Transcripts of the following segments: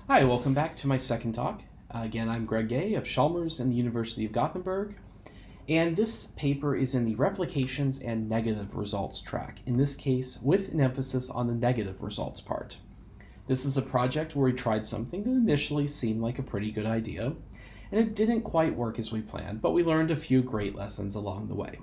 Hi, welcome back to my second talk. Again, I'm Greg Gay of Chalmers and the University of Gothenburg, and this paper is in the replications and negative results track, in this case with an emphasis on the negative results part. This is a project where we tried something that initially seemed like a pretty good idea, and it didn't quite work as we planned, but we learned a few great lessons along the way.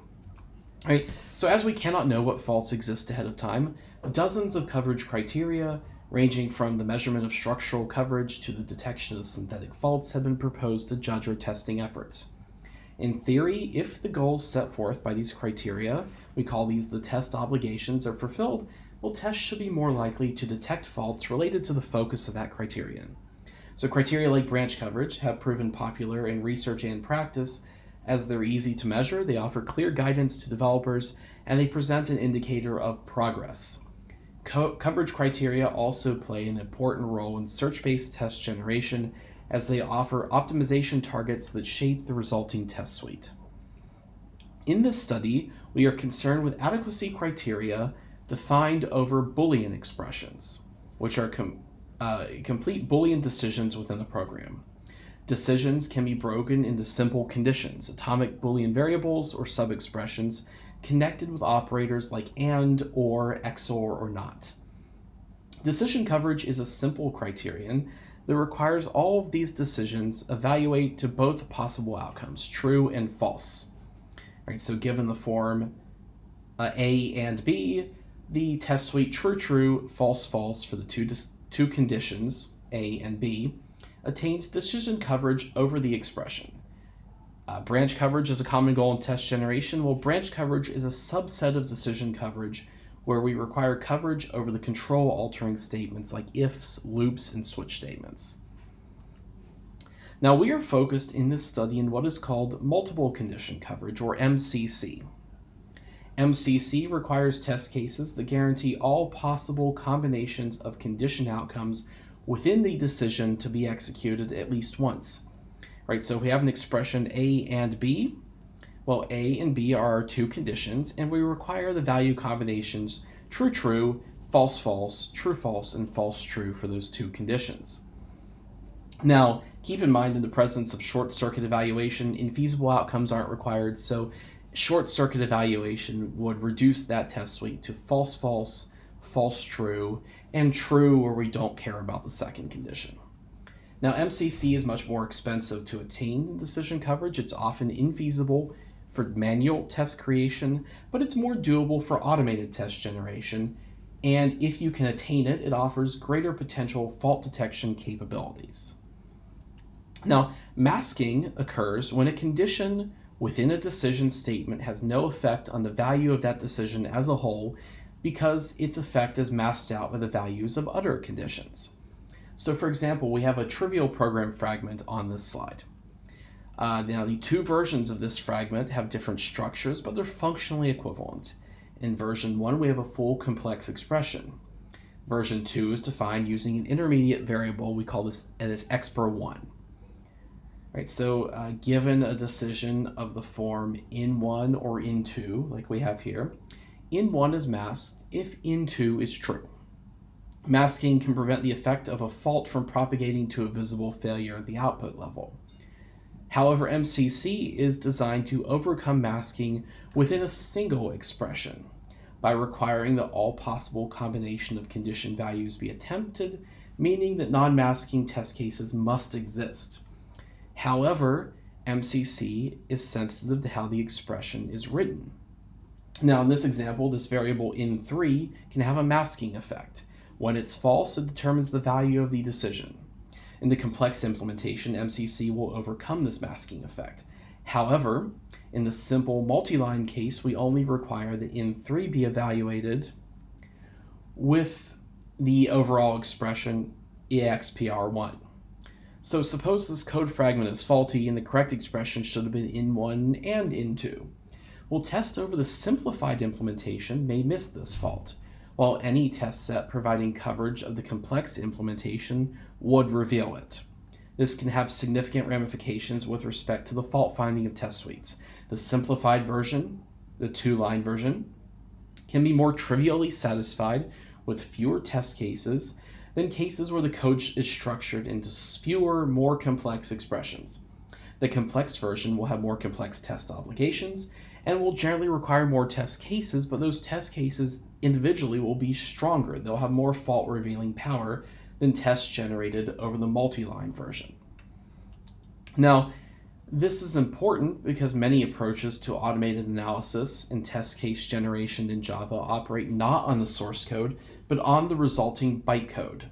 All right, so as we cannot know what faults exist ahead of time, dozens of coverage criteria ranging from the measurement of structural coverage to the detection of synthetic faults have been proposed to judge our testing efforts. In theory, if the goals set forth by these criteria, we call these the test obligations, are fulfilled, well, tests should be more likely to detect faults related to the focus of that criterion. So criteria like branch coverage have proven popular in research and practice as they're easy to measure, they offer clear guidance to developers, and they present an indicator of progress. Coverage criteria also play an important role in search-based test generation as they offer optimization targets that shape the resulting test suite. In this study, we are concerned with adequacy criteria defined over Boolean expressions, which are complete Boolean decisions within the program. Decisions can be broken into simple conditions, atomic Boolean variables, or sub-expressions connected with operators like and, or, XOR, or not. Decision coverage is a simple criterion that requires all of these decisions evaluate to both possible outcomes, true and false. Right, so given the form A and B, the test suite true, false, false for the two conditions, A and B, attains decision coverage over the expression. Branch coverage is a common goal in test generation. Well, branch coverage is a subset of decision coverage where we require coverage over the control altering statements like ifs, loops, and switch statements. Now, we are focused in this study in what is called multiple condition coverage, or MCC. MCC requires test cases that guarantee all possible combinations of condition outcomes within the decision to be executed at least once. Right, so if we have an expression A and B, well, A and B are our two conditions, and we require the value combinations true, false, false, true, false, and false, true for those two conditions. Now, keep in mind in the presence of short-circuit evaluation, infeasible outcomes aren't required, so short-circuit evaluation would reduce that test suite to false, false, false, true, and true where we don't care about the second condition. Now, MCC is much more expensive to attain than decision coverage. It's often infeasible for manual test creation, but it's more doable for automated test generation, and if you can attain it, it offers greater potential fault detection capabilities. Now, masking occurs when a condition within a decision statement has no effect on the value of that decision as a whole because its effect is masked out by the values of other conditions. So for example, we have a trivial program fragment on this slide. Now the two versions of this fragment have different structures, but they're functionally equivalent. In version 1, we have a full complex expression. Version 2 is defined using an intermediate variable. We call this as x per 1. Right, so given a decision of the form in1 or in2, like we have here, in1 is masked if in2 is true. Masking can prevent the effect of a fault from propagating to a visible failure at the output level. However, MCC is designed to overcome masking within a single expression by requiring that all possible combination of condition values be attempted, meaning that non-masking test cases must exist. However, MCC is sensitive to how the expression is written. Now, in this example, this variable in3 can have a masking effect. When it's false, it determines the value of the decision. In the complex implementation, MCC will overcome this masking effect. However, in the simple multi-line case, we only require that in3 be evaluated with the overall expression EXPR1. So suppose this code fragment is faulty and the correct expression should have been in1 and in2. Well, test over the simplified implementation may miss this fault, while any test set providing coverage of the complex implementation would reveal it. This can have significant ramifications with respect to the fault finding of test suites. The simplified version, the two-line version, can be more trivially satisfied with fewer test cases than cases where the code is structured into fewer, more complex expressions. The complex version will have more complex test obligations and will generally require more test cases, but those test cases individually will be stronger. They'll have more fault revealing power than tests generated over the multi-line version. Now, this is important because many approaches to automated analysis and test case generation in Java operate not on the source code, but on the resulting bytecode.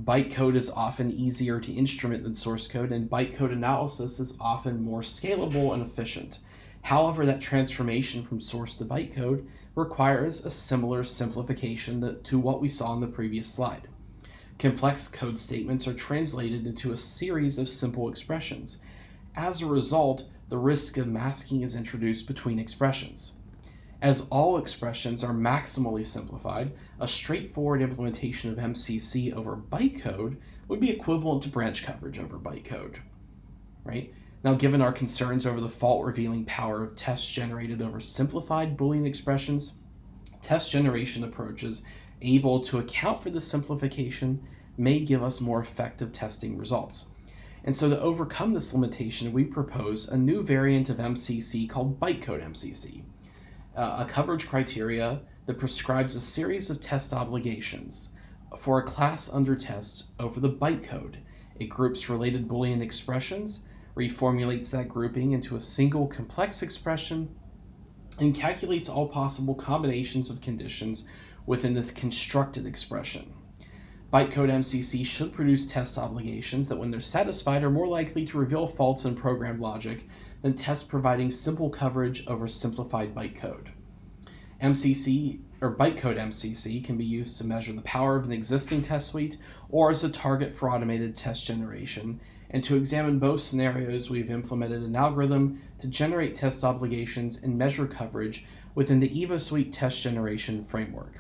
Bytecode is often easier to instrument than source code, and bytecode analysis is often more scalable and efficient. However, that transformation from source to bytecode requires a similar simplification to what we saw in the previous slide. Complex code statements are translated into a series of simple expressions. As a result, the risk of masking is introduced between expressions. As all expressions are maximally simplified, a straightforward implementation of MCC over bytecode would be equivalent to branch coverage over bytecode, right? Now, given our concerns over the fault-revealing power of tests generated over simplified Boolean expressions, test generation approaches able to account for this simplification may give us more effective testing results. And so to overcome this limitation, we propose a new variant of MCC called Bytecode-MCC, a coverage criteria that prescribes a series of test obligations for a class under test over the bytecode. It groups related Boolean expressions, reformulates that grouping into a single complex expression, and calculates all possible combinations of conditions within this constructed expression. Bytecode-MCC should produce test obligations that, when they're satisfied, are more likely to reveal faults in program logic than tests providing simple coverage over simplified bytecode. MCC or Bytecode-MCC can be used to measure the power of an existing test suite or as a target for automated test generation. And to examine both scenarios, we've implemented an algorithm to generate test obligations and measure coverage within the EvoSuite test generation framework.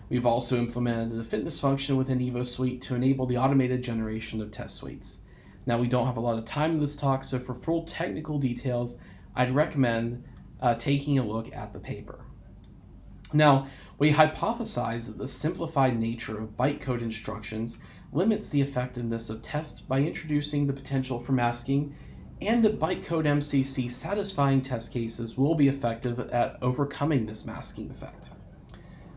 We've also implemented a fitness function within EvoSuite to enable the automated generation of test suites. Now, we don't have a lot of time in this talk, so for full technical details, I'd recommend taking a look at the paper. Now, we hypothesize that the simplified nature of bytecode instructions limits the effectiveness of tests by introducing the potential for masking, and that Bytecode-MCC satisfying test cases will be effective at overcoming this masking effect.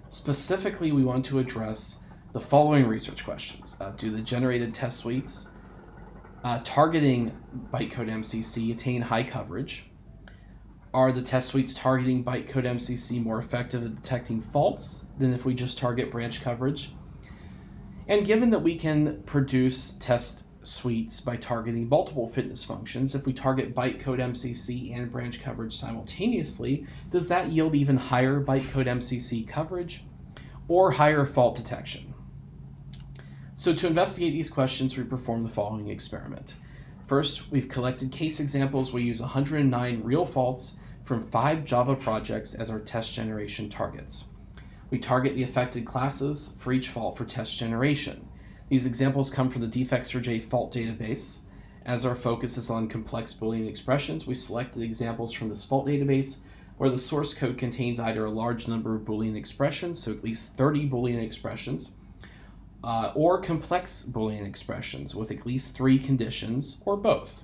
Specifically, we want to address the following research questions. Do the generated test suites targeting Bytecode-MCC attain high coverage? Are the test suites targeting Bytecode-MCC more effective at detecting faults than if we just target branch coverage? And given that we can produce test suites by targeting multiple fitness functions, if we target Bytecode-MCC and branch coverage simultaneously, does that yield even higher Bytecode-MCC coverage or higher fault detection? So to investigate these questions, we perform the following experiment. First, we've collected case examples. We use 109 real faults from 5 Java projects as our test generation targets. We target the affected classes for each fault for test generation. These examples come from the defects4j fault database. As our focus is on complex Boolean expressions, we selected examples from this fault database where the source code contains either a large number of Boolean expressions, so at least 30 Boolean expressions, or complex Boolean expressions with at least 3 conditions, or both.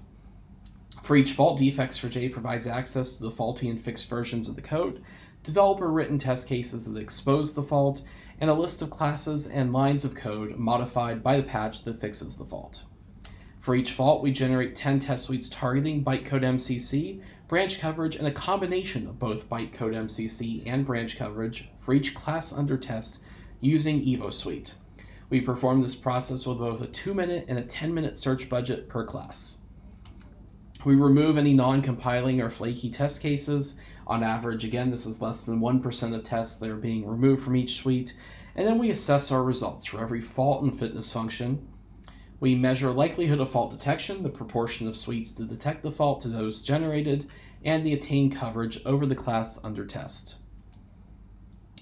For each fault, defects4j provides access to the faulty and fixed versions of the code, developer-written test cases that expose the fault, and a list of classes and lines of code modified by the patch that fixes the fault. For each fault, we generate 10 test suites targeting Bytecode-MCC, branch coverage, and a combination of both Bytecode-MCC and branch coverage for each class under test using EvoSuite. We perform this process with both a 2-minute and a 10-minute search budget per class. We remove any non-compiling or flaky test cases. On average, again, this is less than 1% of tests that are being removed from each suite. And then we assess our results for every fault and fitness function. We measure likelihood of fault detection, the proportion of suites that detect the fault to those generated, and the attain coverage over the class under test.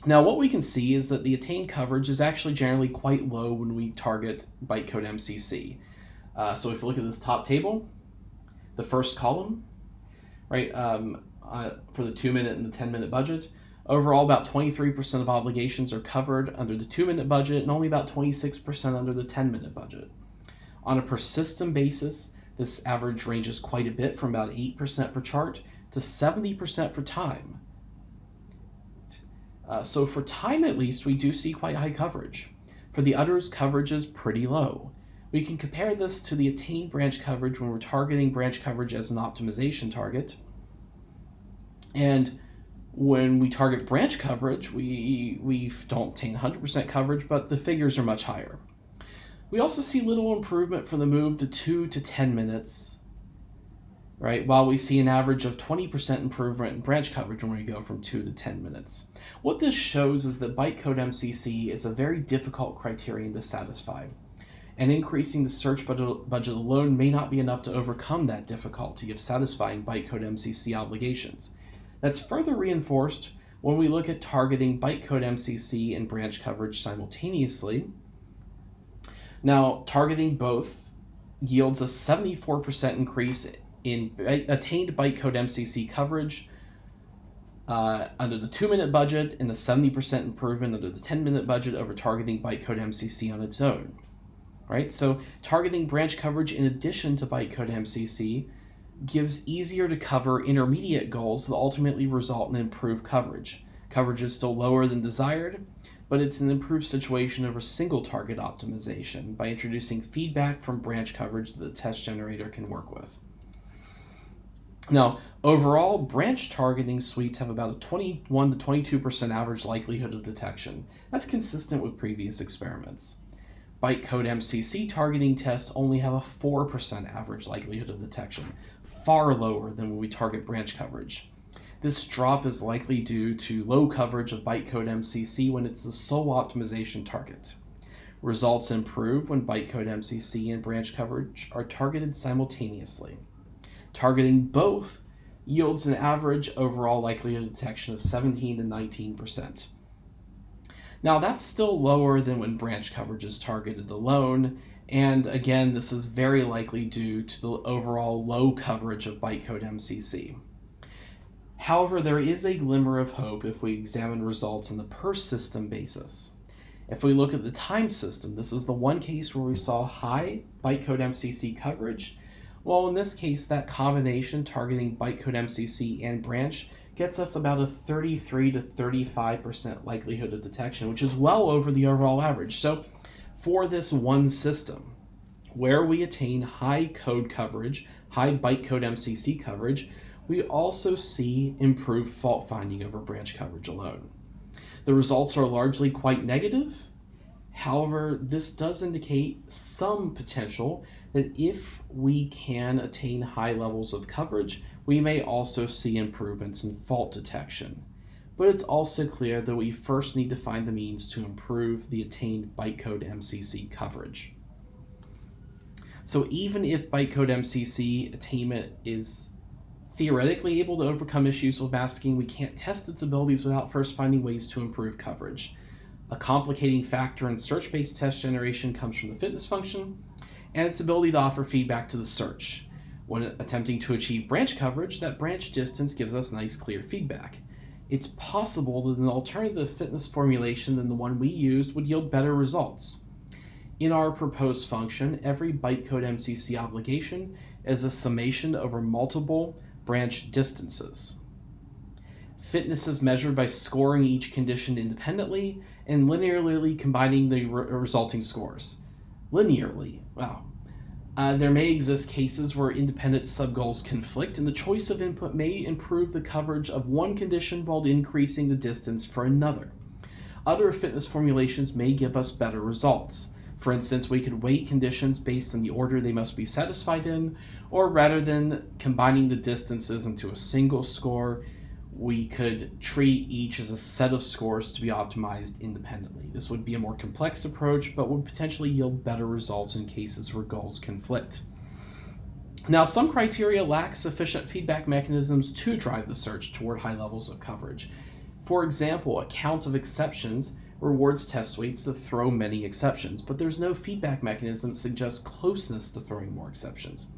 Now, what we can see is that the attain coverage is actually generally quite low when we target Bytecode-MCC. So if you look at this top table, the first column, right, for the 2-minute and the 10-minute budget, Overall, about 23% of obligations are covered under the 2-minute budget and only about 26% under the 10-minute budget. On a per system basis, this average ranges quite a bit from about 8% for chart to 70% for time. So for time at least, we do see quite high coverage. For the others, coverage is pretty low. We can compare this to the attain branch coverage when we're targeting branch coverage as an optimization target. And when we target branch coverage, we don't attain 100% coverage, but the figures are much higher. We also see little improvement from the move to 2 to 10 minutes, right? While we see an average of 20% improvement in branch coverage when we go from 2 to 10 minutes. What this shows is that Bytecode-MCC is a very difficult criterion to satisfy, and increasing the search budget alone may not be enough to overcome that difficulty of satisfying Bytecode-MCC obligations. That's further reinforced when we look at targeting Bytecode-MCC and branch coverage simultaneously. Now, targeting both yields a 74% increase in attained Bytecode-MCC coverage under the 2-minute budget and a 70% improvement under the 10-minute budget over targeting Bytecode-MCC on its own. Right? So targeting branch coverage in addition to Bytecode-MCC gives easier to cover intermediate goals that ultimately result in improved coverage. Coverage is still lower than desired, but it's an improved situation over single target optimization by introducing feedback from branch coverage that the test generator can work with. Now, overall, branch targeting suites have about a 21 to 22% average likelihood of detection. That's consistent with previous experiments. Bytecode-MCC targeting tests only have a 4% average likelihood of detection, far lower than when we target branch coverage. This drop is likely due to low coverage of Bytecode-MCC when it's the sole optimization target. Results improve when Bytecode-MCC and branch coverage are targeted simultaneously. Targeting both yields an average overall likelihood of detection of 17 to 19%. Now, that's still lower than when branch coverage is targeted alone, and again, this is very likely due to the overall low coverage of Bytecode-MCC. However, there is a glimmer of hope if we examine results on the per system basis. If we look at the time system, this is the one case where we saw high Bytecode-MCC coverage. Well, in this case, that combination targeting Bytecode-MCC and branch gets us about a 33 to 35% likelihood of detection, which is well over the overall average. So for this one system, where we attain high code coverage, high Bytecode-MCC coverage, we also see improved fault finding over branch coverage alone. The results are largely quite negative. However, this does indicate some potential that if we can attain high levels of coverage, we may also see improvements in fault detection. But it's also clear that we first need to find the means to improve the attained Bytecode-MCC coverage. So even if Bytecode-MCC attainment is theoretically able to overcome issues with masking, we can't test its abilities without first finding ways to improve coverage. A complicating factor in search-based test generation comes from the fitness function and its ability to offer feedback to the search. When attempting to achieve branch coverage, that branch distance gives us nice, clear feedback. It's possible that an alternative fitness formulation than the one we used would yield better results. In our proposed function, every Bytecode-MCC obligation is a summation over multiple branch distances. Fitness is measured by scoring each condition independently and linearly combining the resulting scores. Linearly, wow. There may exist cases where independent subgoals conflict, and the choice of input may improve the coverage of one condition while increasing the distance for another. Other fitness formulations may give us better results. For instance, we could weight conditions based on the order they must be satisfied in, or rather than combining the distances into a single score, we could treat each as a set of scores to be optimized independently. This would be a more complex approach, but would potentially yield better results in cases where goals conflict. Now, some criteria lack sufficient feedback mechanisms to drive the search toward high levels of coverage. For example, a count of exceptions rewards test suites to throw many exceptions, but there's no feedback mechanism that suggests closeness to throwing more exceptions.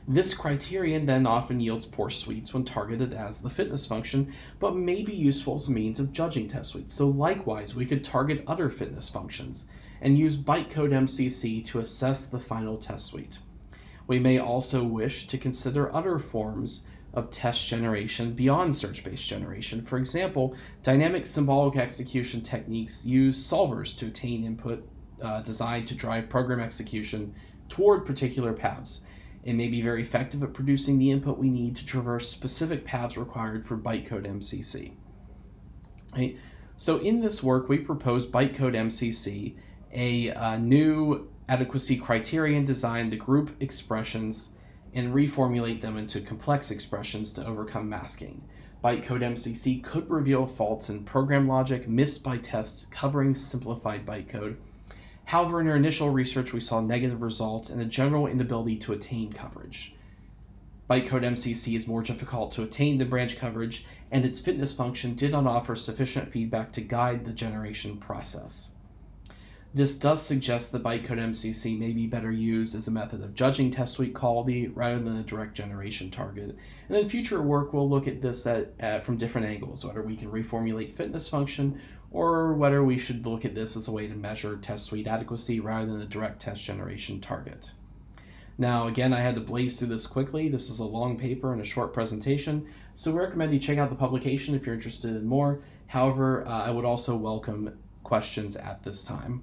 This criterion then often yields poor suites when targeted as the fitness function, but may be useful as a means of judging test suites. So likewise, we could target other fitness functions and use Bytecode-MCC to assess the final test suite. We may also wish to consider other forms of test generation beyond search-based generation. For example, dynamic symbolic execution techniques use solvers to attain input designed to drive program execution toward particular paths. It may be very effective at producing the input we need to traverse specific paths required for Bytecode-MCC. Right? So in this work, we propose Bytecode-MCC, a new adequacy criterion designed to group expressions and reformulate them into complex expressions to overcome masking. Bytecode-MCC could reveal faults in program logic missed by tests covering simplified bytecode. However, in our initial research, we saw negative results and a general inability to attain coverage. Bytecode-MCC is more difficult to attain than branch coverage, and its fitness function did not offer sufficient feedback to guide the generation process. This does suggest that Bytecode-MCC may be better used as a method of judging test suite quality rather than a direct generation target. And in future work, we'll look at this from different angles, whether we can reformulate fitness function or whether we should look at this as a way to measure test suite adequacy rather than a direct test generation target. Now, again, I had to blaze through this quickly. This is a long paper and a short presentation, so we recommend you check out the publication if you're interested in more. However, I would also welcome questions at this time.